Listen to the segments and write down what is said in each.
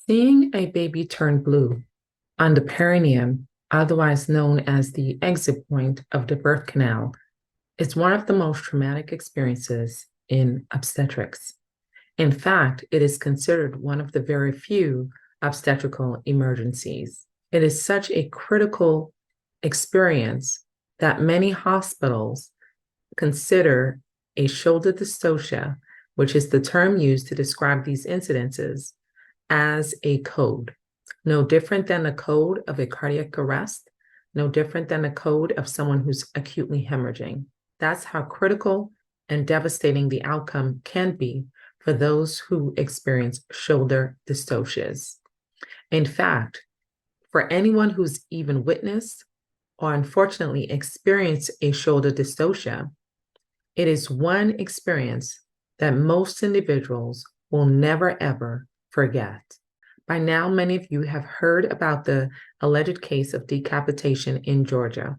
Seeing a baby turn blue on the perineum, otherwise known as the exit point of the birth canal, is one of the most traumatic experiences in obstetrics. In fact, it is considered one of the very few obstetrical emergencies. It is such a critical experience that many hospitals consider a shoulder dystocia, which is the term used to describe these incidences, as a code. No different than the code of a cardiac arrest, no different than the code of someone who's acutely hemorrhaging. That's how critical and devastating the outcome can be for those who experience shoulder dystocias. In fact, for anyone who's even witnessed or unfortunately experienced a shoulder dystocia, it is one experience that most individuals will never ever forget. By now, many of you have heard about the alleged case of decapitation in Georgia.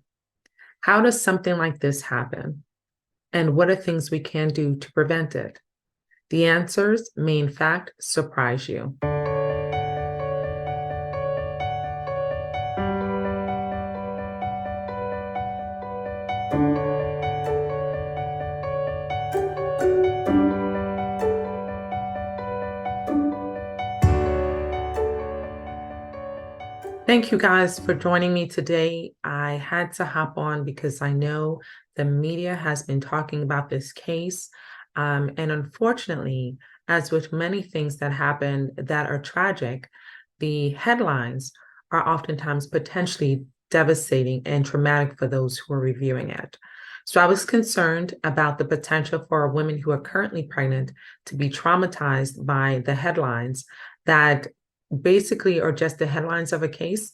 How does something like this happen? And what are things we can do to prevent it? The answers may, in fact, surprise you. Thank you guys for joining me today. I had to hop on because I know the media has been talking about this case. And unfortunately, as with many things that happen that are tragic, the headlines are oftentimes potentially devastating and traumatic for those who are reviewing it. So I was concerned about the potential for women who are currently pregnant to be traumatized by the headlines that basically are just the headlines of a case,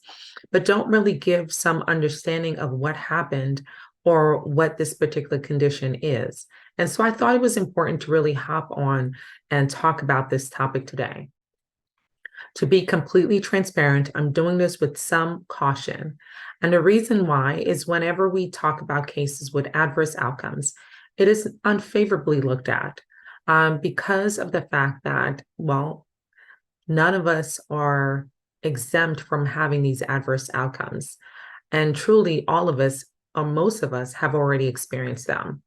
but don't really give some understanding of what happened or what this particular condition is. And so I thought it was important to really hop on and talk about this topic today. To be completely transparent, I'm doing this with some caution. And the reason why is whenever we talk about cases with adverse outcomes, it is unfavorably looked at because of the fact that, well, none of us are exempt from having these adverse outcomes. And truly, all of us, or most of us, have already experienced them.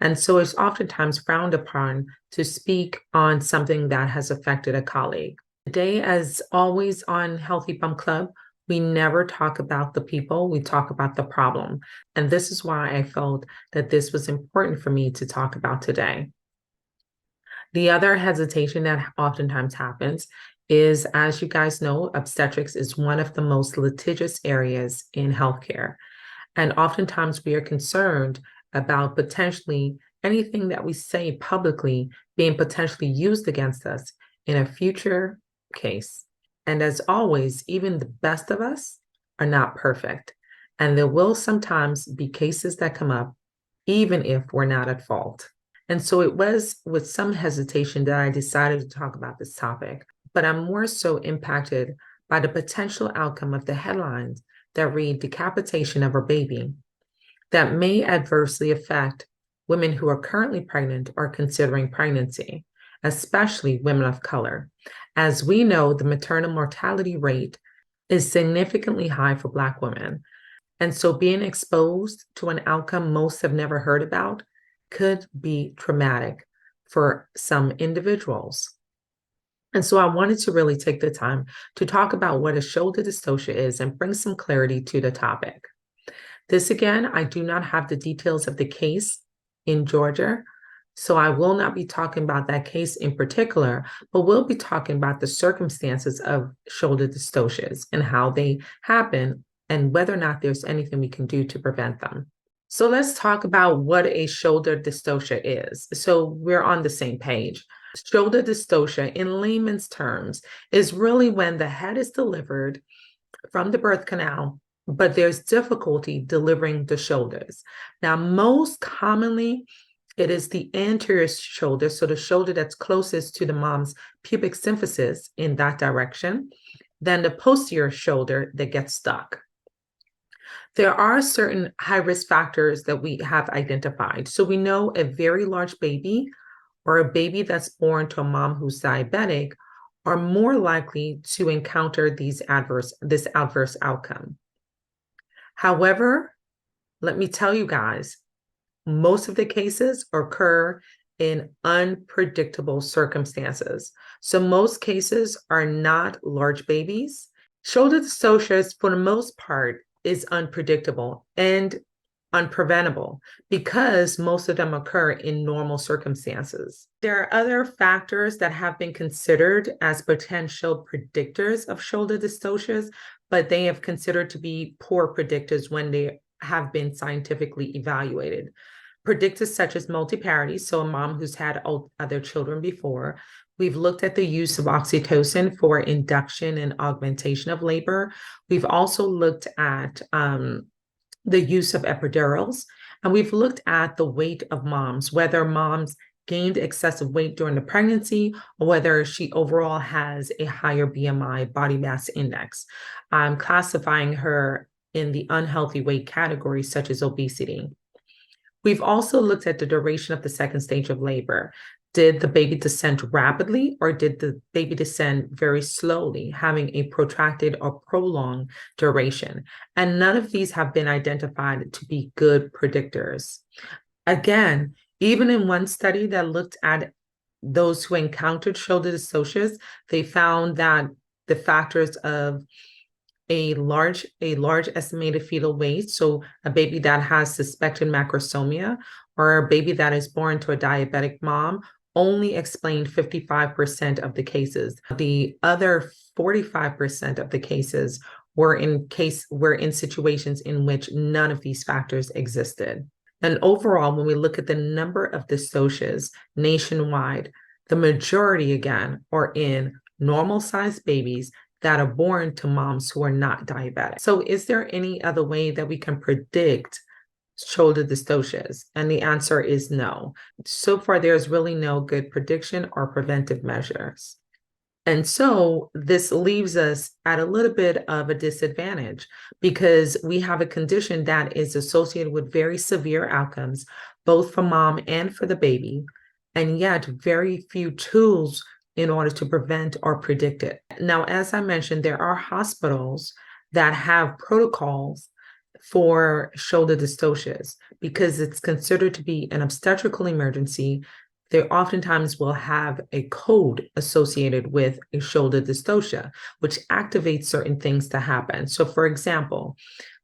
And so it's oftentimes frowned upon to speak on something that has affected a colleague. Today, as always on Healthy Bump Club, we never talk about the people, we talk about the problem. And this is why I felt that this was important for me to talk about today. The other hesitation that oftentimes happens is, as you guys know, obstetrics is one of the most litigious areas in healthcare. And oftentimes we are concerned about potentially anything that we say publicly being potentially used against us in a future case. And as always, even the best of us are not perfect. And there will sometimes be cases that come up, even if we're not at fault. And so it was with some hesitation that I decided to talk about this topic, but I'm more so impacted by the potential outcome of the headlines that read decapitation of a baby that may adversely affect women who are currently pregnant or considering pregnancy, especially women of color. As we know, the maternal mortality rate is significantly high for Black women. And so being exposed to an outcome most have never heard about could be traumatic for some individuals. And so I wanted to really take the time to talk about what a shoulder dystocia is and bring some clarity to the topic. This again, I do not have the details of the case in Georgia, so I will not be talking about that case in particular, but we'll be talking about the circumstances of shoulder dystocias and how they happen and whether or not there's anything we can do to prevent them. So let's talk about what a shoulder dystocia is. So we're on the same page. Shoulder dystocia, in layman's terms, is really when the head is delivered from the birth canal, but there's difficulty delivering the shoulders. Now, most commonly, it is the anterior shoulder, so the shoulder that's closest to the mom's pubic symphysis in that direction, then the posterior shoulder that gets stuck. There are certain high-risk factors that we have identified. So we know a very large baby or a baby that's born to a mom who's diabetic are more likely to encounter this adverse outcome. However, let me tell you guys, most of the cases occur in unpredictable circumstances. So most cases are not large babies. Shoulder dystocia, for the most part, is unpredictable and unpreventable because most of them occur in normal circumstances. There are other factors that have been considered as potential predictors of shoulder dystocias, but they have considered to be poor predictors when they have been scientifically evaluated. Predictors such as multiparity, so a mom who's had other children before. We've looked at the use of oxytocin for induction and augmentation of labor. We've also looked at the use of epidurals, and we've looked at the weight of moms, whether moms gained excessive weight during the pregnancy or whether she overall has a higher BMI, body mass index, classifying her in the unhealthy weight category, such as obesity. We've also looked at the duration of the second stage of labor. Did the baby descend rapidly or did the baby descend very slowly, having a protracted or prolonged duration? And none of these have been identified to be good predictors. Again, even in one study that looked at those who encountered shoulder dystocias, they found that the factors of a large estimated fetal weight, so a baby that has suspected macrosomia or a baby that is born to a diabetic mom, only explained 55% of the cases. The other 45% of the cases were in situations in which none of these factors existed. And overall, when we look at the number of dystocias nationwide, the majority, again, are in normal-sized babies that are born to moms who are not diabetic. So is there any other way that we can predict shoulder dystocias? And the answer is no. So far, there's really no good prediction or preventive measures. And so this leaves us at a little bit of a disadvantage because we have a condition that is associated with very severe outcomes, both for mom and for the baby, and yet very few tools in order to prevent or predict it. Now, as I mentioned, there are hospitals that have protocols for shoulder dystocias because it's considered to be an obstetrical emergency. They oftentimes will have a code associated with a shoulder dystocia, which activates certain things to happen. So, for example,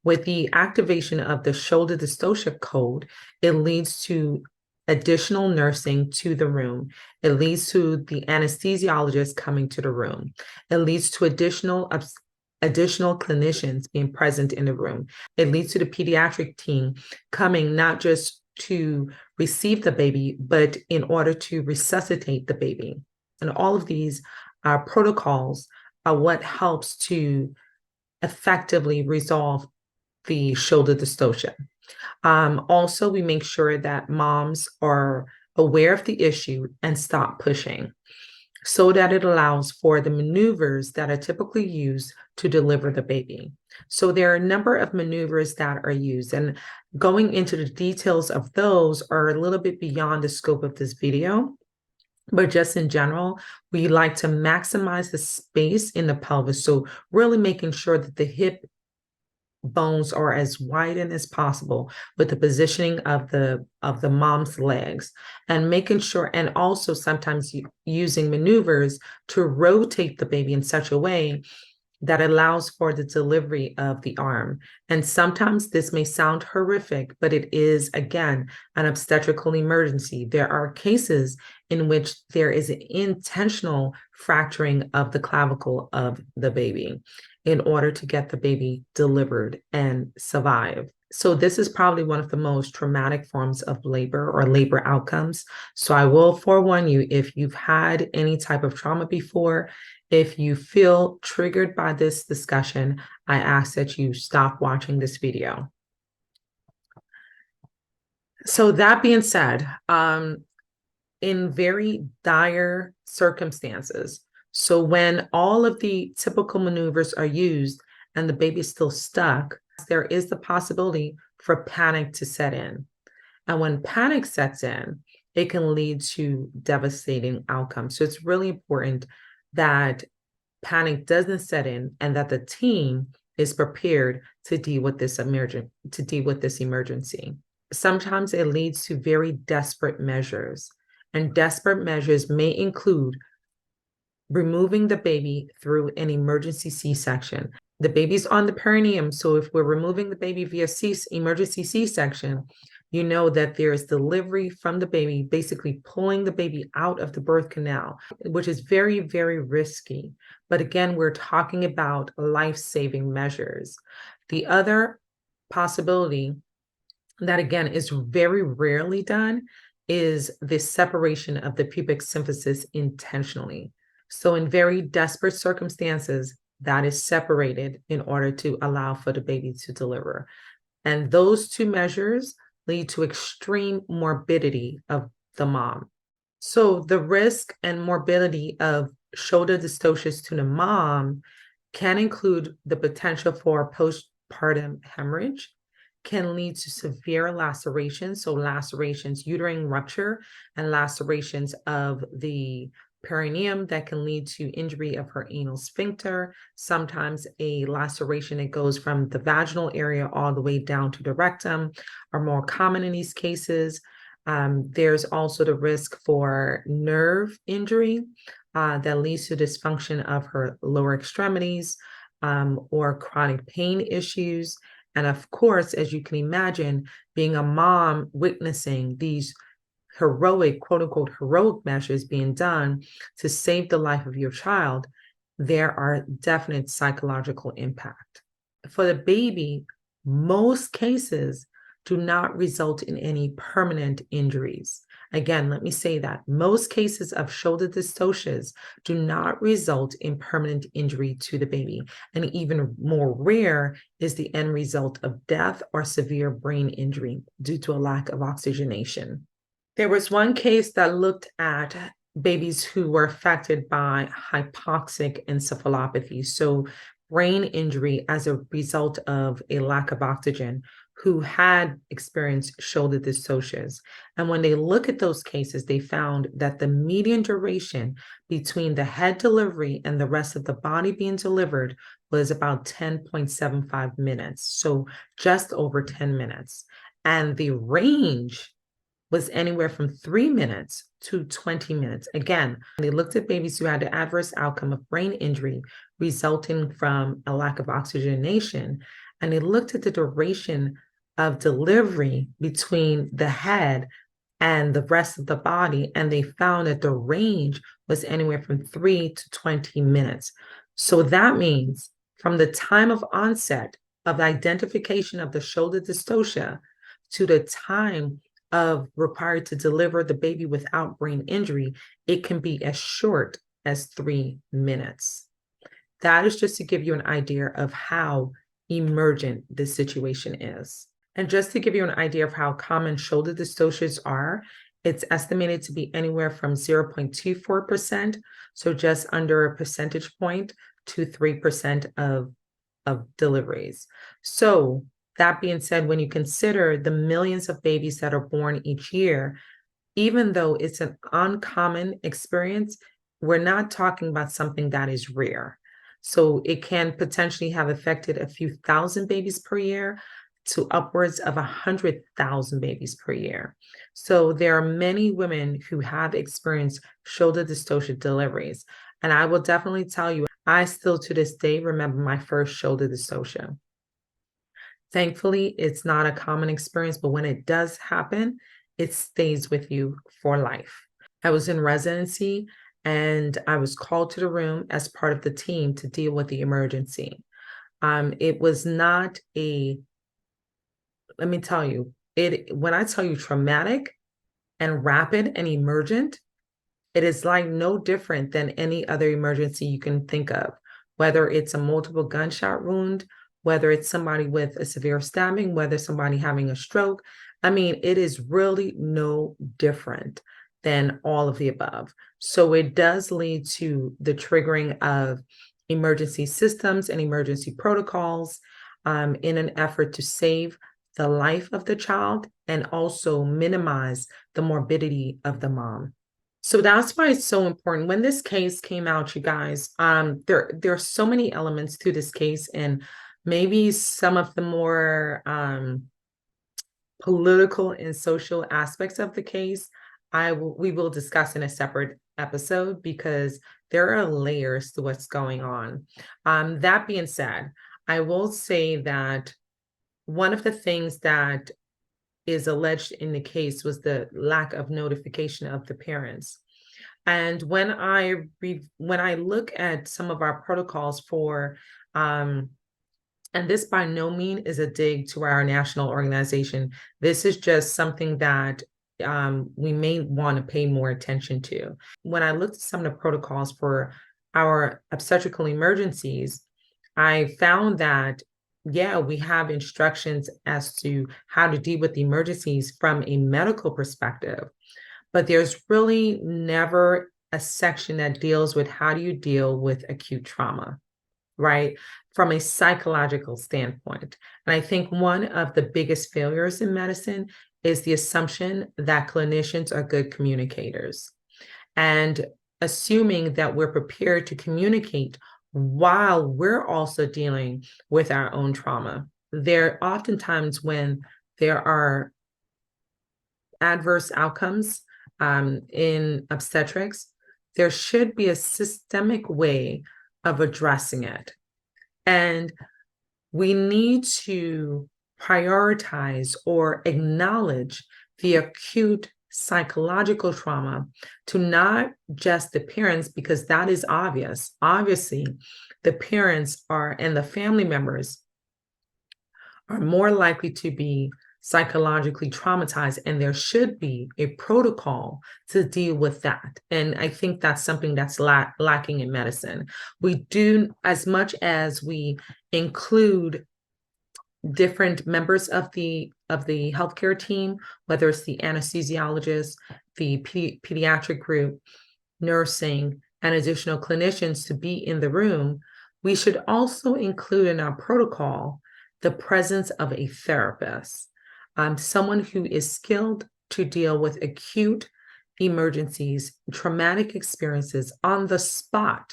with the activation of the shoulder dystocia code, it leads to additional nursing to the room. It leads to the anesthesiologist coming to the room. It leads to additional clinicians being present in the room. It leads to the pediatric team coming not just to receive the baby, but in order to resuscitate the baby. And all of these protocols are what helps to effectively resolve the shoulder dystocia. Also, we make sure that moms are aware of the issue and stop pushing so that it allows for the maneuvers that are typically used to deliver the baby. So there are a number of maneuvers that are used, and going into the details of those are a little bit beyond the scope of this video. But just in general, we like to maximize the space in the pelvis. So really making sure that the hip bones are as widened as possible with the positioning of the mom's legs, and making sure, and also sometimes using maneuvers to rotate the baby in such a way that allows for the delivery of the arm. And sometimes this may sound horrific, but it is, again, an obstetrical emergency. There are cases in which there is an intentional fracturing of the clavicle of the baby in order to get the baby delivered and survive. So this is probably one of the most traumatic forms of labor or labor outcomes. So I will forewarn you, if you've had any type of trauma before, if you feel triggered by this discussion, I ask that you stop watching this video. So that being said, in very dire circumstances, so when all of the typical maneuvers are used and the baby is still stuck, there is the possibility for panic to set in. And when panic sets in, it can lead to devastating outcomes. So it's really important that panic doesn't set in and that the team is prepared to deal with this emergency. Sometimes it leads to very desperate measures, and desperate measures may include removing the baby through an emergency C-section. The baby's on the perineum, so if we're removing the baby via emergency C-section, you know that there is delivery from the baby, basically pulling the baby out of the birth canal, which is very, very risky. But again, we're talking about life-saving measures. The other possibility that, again, is very rarely done is the separation of the pubic symphysis intentionally. So in very desperate circumstances, that is separated in order to allow for the baby to deliver. And those two measures lead to extreme morbidity of the mom. So the risk and morbidity of shoulder dystocias to the mom can include the potential for postpartum hemorrhage, can lead to severe lacerations, so lacerations, uterine rupture, and lacerations of the perineum that can lead to injury of her anal sphincter. Sometimes a laceration that goes from the vaginal area all the way down to the rectum are more common in these cases. There's also the risk for nerve injury that leads to dysfunction of her lower extremities or chronic pain issues. And of course, as you can imagine, being a mom witnessing these heroic, quote unquote, heroic measures being done to save the life of your child, there are definite psychological impact. For the baby, most cases do not result in any permanent injuries. Again, let me say that most cases of shoulder dystocias do not result in permanent injury to the baby. And even more rare is the end result of death or severe brain injury due to a lack of oxygenation. There was one case that looked at babies who were affected by hypoxic encephalopathy, so brain injury as a result of a lack of oxygen, who had experienced shoulder dystocias. And when they look at those cases, they found that the median duration between the head delivery and the rest of the body being delivered was about 10.75 minutes, so just over 10 minutes. And the range was anywhere from 3 minutes to 20 minutes. Again, they looked at babies who had the adverse outcome of brain injury resulting from a lack of oxygenation, and they looked at the duration of delivery between the head and the rest of the body, and they found that the range was anywhere from 3 to 20 minutes. So that means from the time of onset of identification of the shoulder dystocia to the time of required to deliver the baby without brain injury, it can be as short as 3 minutes. That is just to give you an idea of how emergent this situation is. And just to give you an idea of how common shoulder dystocias are, it's estimated to be anywhere from 0.24%, so just under a percentage point, to 3% of deliveries. So that being said, when you consider the millions of babies that are born each year, even though it's an uncommon experience, we're not talking about something that is rare. So it can potentially have affected a few thousand babies per year to upwards of 100,000 babies per year. So there are many women who have experienced shoulder dystocia deliveries. And I will definitely tell you, I still to this day remember my first shoulder dystocia. Thankfully, it's not a common experience, but when it does happen, it stays with you for life. I was in residency and I was called to the room as part of the team to deal with the emergency. It was not let me tell you, when I tell you traumatic and rapid and emergent, it is like no different than any other emergency you can think of, whether it's a multiple gunshot wound, whether it's somebody with a severe stabbing, whether somebody having a stroke. I mean, it is really no different than all of the above. So it does lead to the triggering of emergency systems and emergency protocols in an effort to save the life of the child and also minimize the morbidity of the mom. So that's why it's so important. When this case came out, you guys, there are so many elements to this case, and maybe some of the more political and social aspects of the case, we will discuss in a separate episode because there are layers to what's going on. That being said, I will say that one of the things that is alleged in the case was the lack of notification of the parents. And when I look at some of our protocols for and this by no means is a dig to our national organization. This is just something that we may want to pay more attention to. When I looked at some of the protocols for our obstetrical emergencies, I found that, yeah, we have instructions as to how to deal with the emergencies from a medical perspective, but there's really never a section that deals with how do you deal with acute trauma, right? From a psychological standpoint. And I think one of the biggest failures in medicine is the assumption that clinicians are good communicators and assuming that we're prepared to communicate while we're also dealing with our own trauma. There are oftentimes when there are adverse outcomes in obstetrics, there should be a systemic way of addressing it. And we need to prioritize or acknowledge the acute psychological trauma to not just the parents, because that is obvious. Obviously, the parents are and the family members are more likely to be psychologically traumatized, and there should be a protocol to deal with that. And I think that's something that's lacking in medicine. We do, as much as we include different members of the healthcare team, whether it's the anesthesiologist, the pediatric group, nursing, and additional clinicians to be in the room, we should also include in our protocol the presence of a therapist, someone who is skilled to deal with acute emergencies, traumatic experiences on the spot,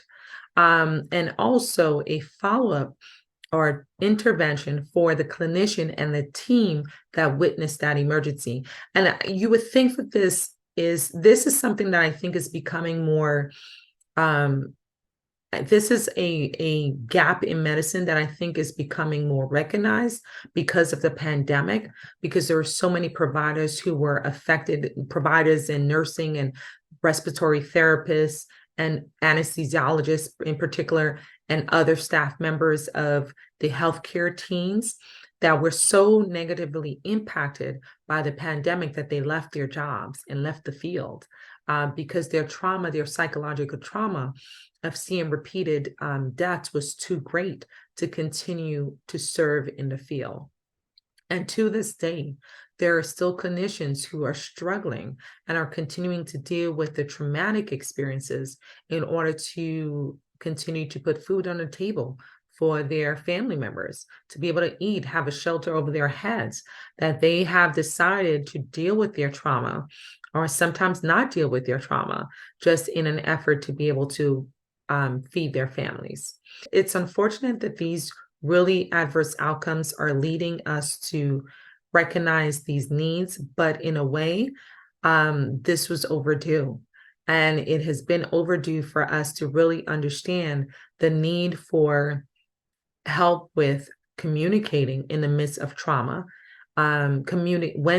and also a follow-up or intervention for the clinician and the team that witnessed that emergency. And you would think that this is something that I think is becoming more this is a gap in medicine that I think is becoming more recognized because of the pandemic, because there are so many providers who were affected, providers in nursing and respiratory therapists and anesthesiologists in particular, and other staff members of the healthcare teams that were so negatively impacted by the pandemic that they left their jobs and left the field because their trauma, their psychological trauma of seeing repeated deaths was too great to continue to serve in the field. And to this day, there are still clinicians who are struggling and are continuing to deal with the traumatic experiences in order to continue to put food on the table for their family members, to be able to eat, have a shelter over their heads, that they have decided to deal with their trauma or sometimes not deal with their trauma, just in an effort to be able to feed their families. It's unfortunate that these really adverse outcomes are leading us to recognize these needs, but in a way, this was overdue. And it has been overdue for us to really understand the need for help with communicating in the midst of trauma, when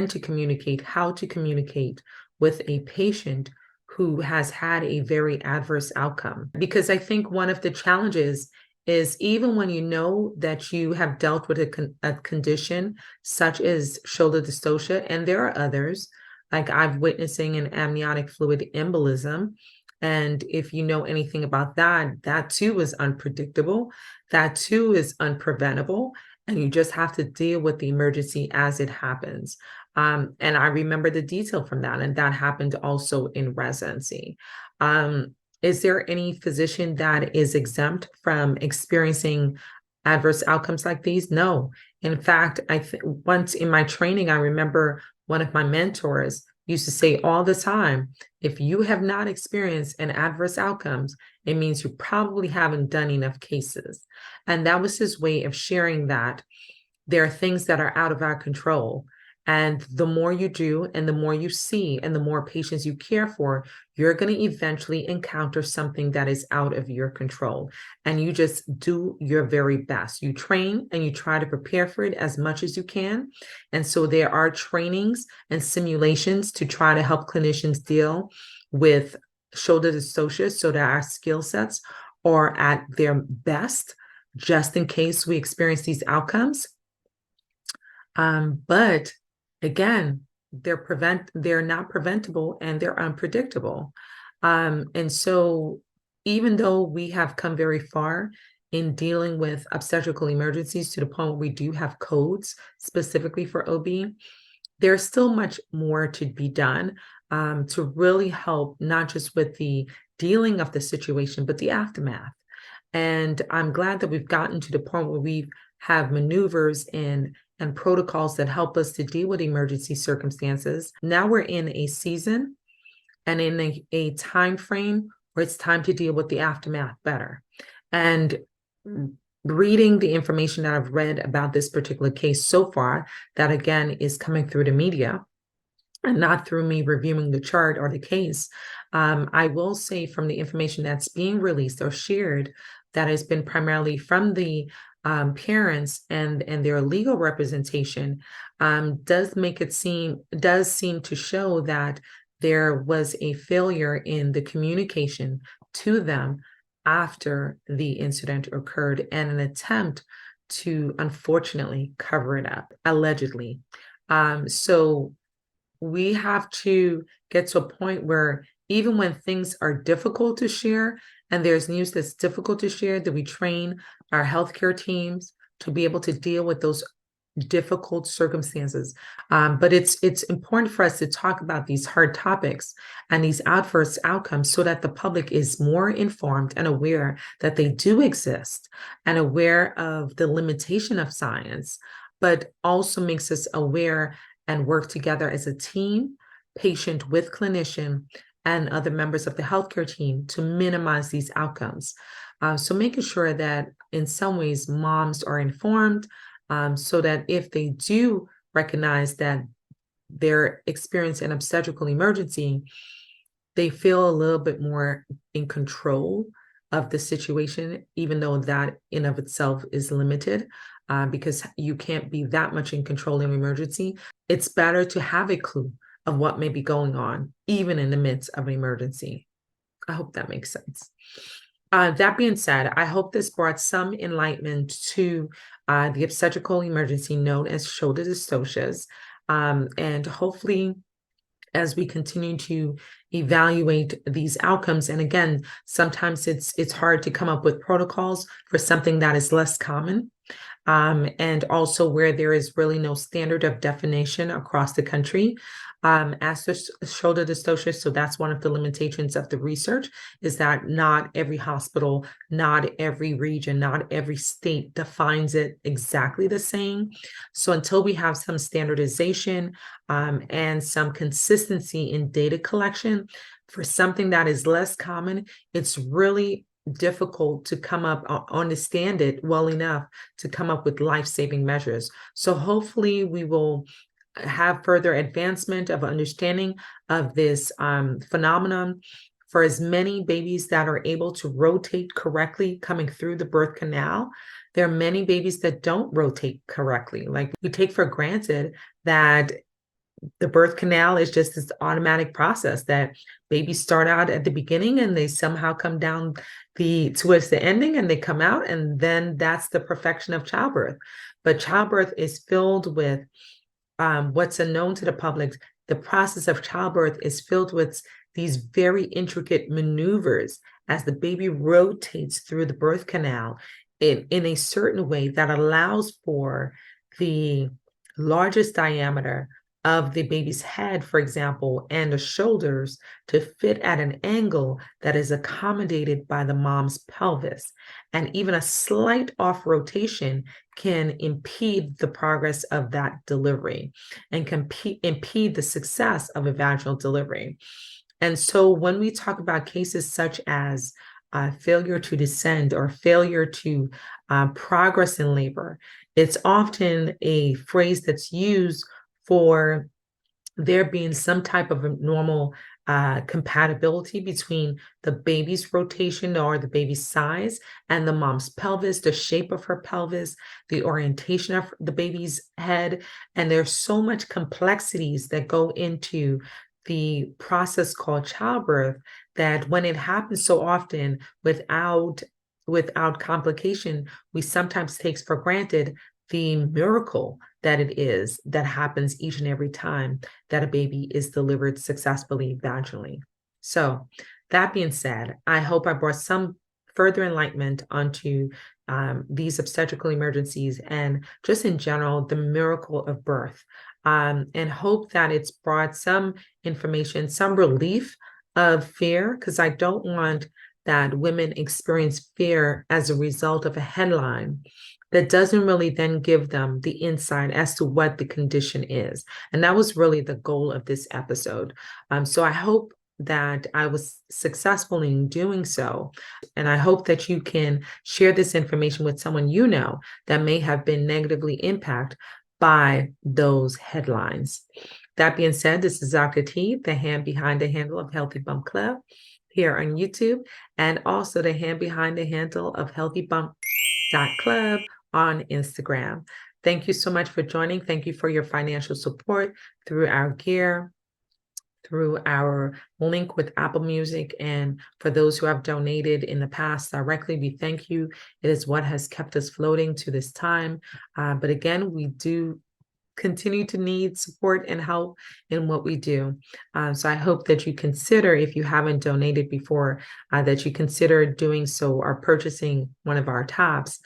to communicate, how to communicate with a patient who has had a very adverse outcome. Because I think one of the challenges is even when you know that you have dealt with a condition such as shoulder dystocia, and there are others, like I'm witnessing an amniotic fluid embolism. And if you know anything about that, that too is unpredictable. That too is unpreventable. And you just have to deal with the emergency as it happens. And I remember the detail from that, and that happened also in residency. Is there any physician that is exempt from experiencing adverse outcomes like these? No. In fact, once in my training, I remember one of my mentors used to say all the time, if you have not experienced an adverse outcomes, it means you probably haven't done enough cases. And that was his way of sharing that there are things that are out of our control. And the more you do, and the more you see, and the more patients you care for, you're going to eventually encounter something that is out of your control. And you just do your very best. You train and you try to prepare for it as much as you can. And so there are trainings and simulations to try to help clinicians deal with shoulder dystocia so that our skill sets are at their best, just in case we experience these outcomes. But again, they're not preventable and they're unpredictable. And so even though we have come very far in dealing with obstetrical emergencies to the point where we do have codes specifically for OB, there's still much more to be done to really help, not just with the dealing of the situation, but the aftermath. And I'm glad that we've gotten to the point where we have maneuvers and protocols that help us to deal with emergency circumstances. Now we're in a season and in a time frame where it's time to deal with the aftermath better. And reading the information that I've read about this particular case so far, that again is coming through the media and not through me reviewing the chart or the case, I will say from the information that's being released or shared, that has been primarily from the parents and their legal representation, does seem to show that there was a failure in the communication to them after the incident occurred and an attempt to unfortunately cover it up, allegedly. So we have to get to a point where even when things are difficult to share and there's news that's difficult to share, that we train our healthcare teams to be able to deal with those difficult circumstances. But it's important for us to talk about these hard topics and these adverse outcomes so that the public is more informed and aware that they do exist and aware of the limitation of science, but also makes us aware and work together as a team, patient with clinician, and other members of the healthcare team to minimize these outcomes. So making sure that in some ways moms are informed, so that if they do recognize that they're experiencing an obstetrical emergency, they feel a little bit more in control of the situation, even though that in of itself is limited, because you can't be that much in control in emergency. It's better to have a clue of what may be going on, even in the midst of an emergency. I hope that makes sense. That being said, I hope this brought some enlightenment to the obstetrical emergency known as shoulder dystocias. And hopefully, as we continue to evaluate these outcomes, and again, sometimes it's hard to come up with protocols for something that is less common. And also where there is really no standard of definition across the country. As the shoulder dystocia, so that's one of the limitations of the research, is that not every hospital, not every region, not every state defines it exactly the same. So until we have some standardization and some consistency in data collection for something that is less common, it's really difficult to come up, understand it well enough to come up with life-saving measures. So hopefully we will have further advancement of understanding of this phenomenon for as many babies that are able to rotate correctly coming through the birth canal. There are many babies that don't rotate correctly. Like we take for granted that the birth canal is just this automatic process that babies start out at the beginning and they somehow come down towards the ending and they come out, and then that's the perfection of childbirth. But childbirth is filled with what's unknown to the public. The process of childbirth is filled with these very intricate maneuvers as the baby rotates through the birth canal in a certain way that allows for the largest diameter of the baby's head, for example, and the shoulders to fit at an angle that is accommodated by the mom's pelvis. And even a slight off rotation can impede the progress of that delivery and can impede the success of a vaginal delivery. And so when we talk about cases such as failure to descend or failure to progress in labor, it's often a phrase that's used for there being some type of abnormal compatibility between the baby's rotation or the baby's size and the mom's pelvis, the shape of her pelvis, the orientation of the baby's head. And there's so much complexities that go into the process called childbirth that when it happens so often without complication, we sometimes takes for granted the miracle that it is that happens each and every time that a baby is delivered successfully vaginally. So that being said, I hope I brought some further enlightenment onto these obstetrical emergencies and just in general, the miracle of birth, and hope that it's brought some information, some relief of fear, because I don't want that women experience fear as a result of a headline that doesn't really then give them the insight as to what the condition is. And that was really the goal of this episode. So I hope that I was successful in doing so. And I hope that you can share this information with someone you know that may have been negatively impacted by those headlines. That being said, this is Dr. T, the hand behind the handle of Healthy Bump Club here on YouTube, and also the hand behind the handle of healthybump.club on Instagram. Thank you so much for joining. Thank you for your financial support through our gear, through our link with Apple Music. And for those who have donated in the past directly, we thank you. It is what has kept us floating to this time. But again, we do continue to need support and help in what we do. So I hope that you consider, if you haven't donated before, that you consider doing so or purchasing one of our tops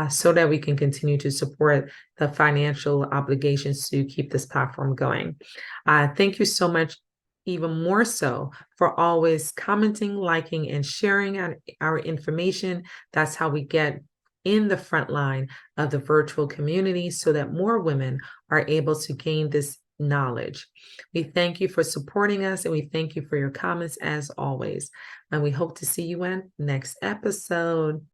so that we can continue to support the financial obligations to keep this platform going. Thank you so much, even more so, for always commenting, liking, and sharing our information. That's how we get in the front line of the virtual community so that more women are able to gain this knowledge. We thank you for supporting us and we thank you for your comments as always. And we hope to see you in next episode.